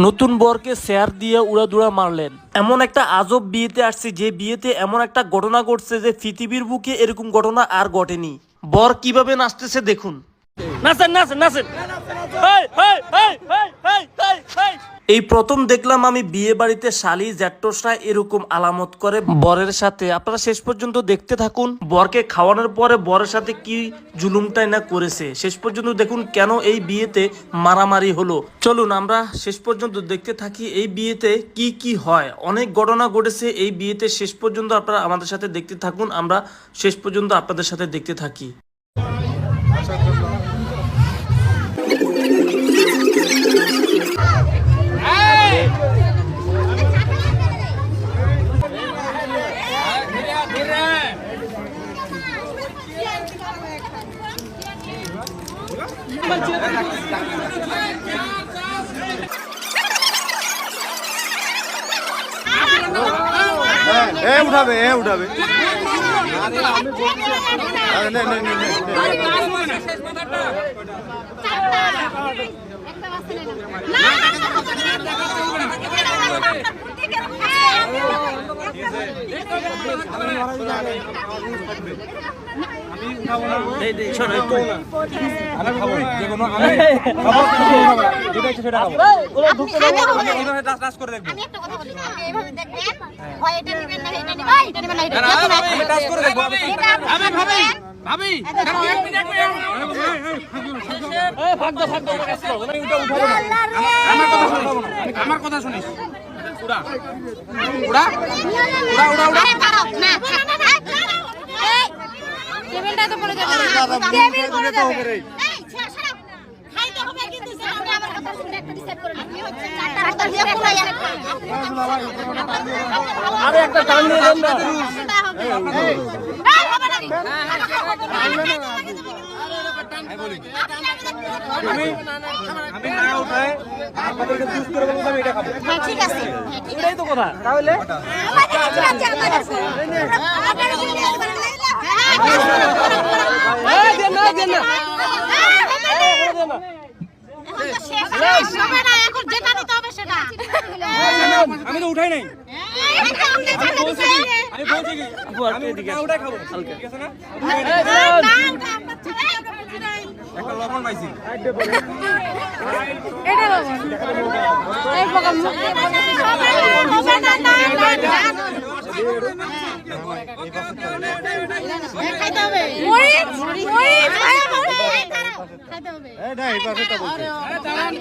নতুন বরকে শেয়ার দিয়ে উড়াদুড়া মারলেন। এমন একটা আজব বিয়েতে আসছে যে বিয়েতে এমন একটা ঘটনা ঘটছে যে পৃথিবীর বুকে এরকম ঘটনা আর ঘটেনি। বর কিভাবে নাচতেছে দেখুন। নাচেন নাচেন নাচেন। এই প্রথম দেখলাম আমি বিয়ে বাড়িতে শালি জ্যাঠরা এরকম আলামত করে বরের সাথে। আপনারা শেষ পর্যন্ত দেখতে থাকুন বরকে খাওয়ানোর পরে বরের সাথে কি জুলুমটাই না করেছে। শেষ পর্যন্ত দেখুন কেন এই বিয়েতে মারামারি হলো। চলুন আমরা শেষ পর্যন্ত দেখতে থাকি এই বিয়েতে কি কি হয়। অনেক ঘটনা ঘটেছে এই বিয়েতে। শেষ পর্যন্ত আপনারা আমাদের সাথে দেখতে থাকুন, আমরা শেষ পর্যন্ত আপনাদের সাথে দেখতে থাকি। উঠাবে উঠাবে আমার কথা শুনিস। উড়া উড়া উড়া উড়া উড়া না টেবিলটা তো পড়ে যাবে। টেবিল পড়ে যাবে। এই ছাড়া খাইতে হবে কিন্তু আমি আমার কথা শুনে একটা ডিসাইড করে নিই। হচ্ছে চারটা দিয়ে পুরো আরে একটা টান দিয়ে দেন না। এই হবে না। আমি না উঠায় আপনাদেরকে চুজ করে বলবো আমি এটা খাবো। হ্যাঁ ঠিক আছে, এটাই তো কথা। তাহলে আমি তো উঠাই নাই। আমি বলছি কি আমি উঠাই খাবো। ঠিক আছে না? একটা লবণ পাইছি। এটা লবণ। এই প্রকার মুখে হবে না না খাইতে হবে। মরিচ মরিচ খাইতে হবে। এই না এই পাশেটা বলছি। আরে দাঁড়ান।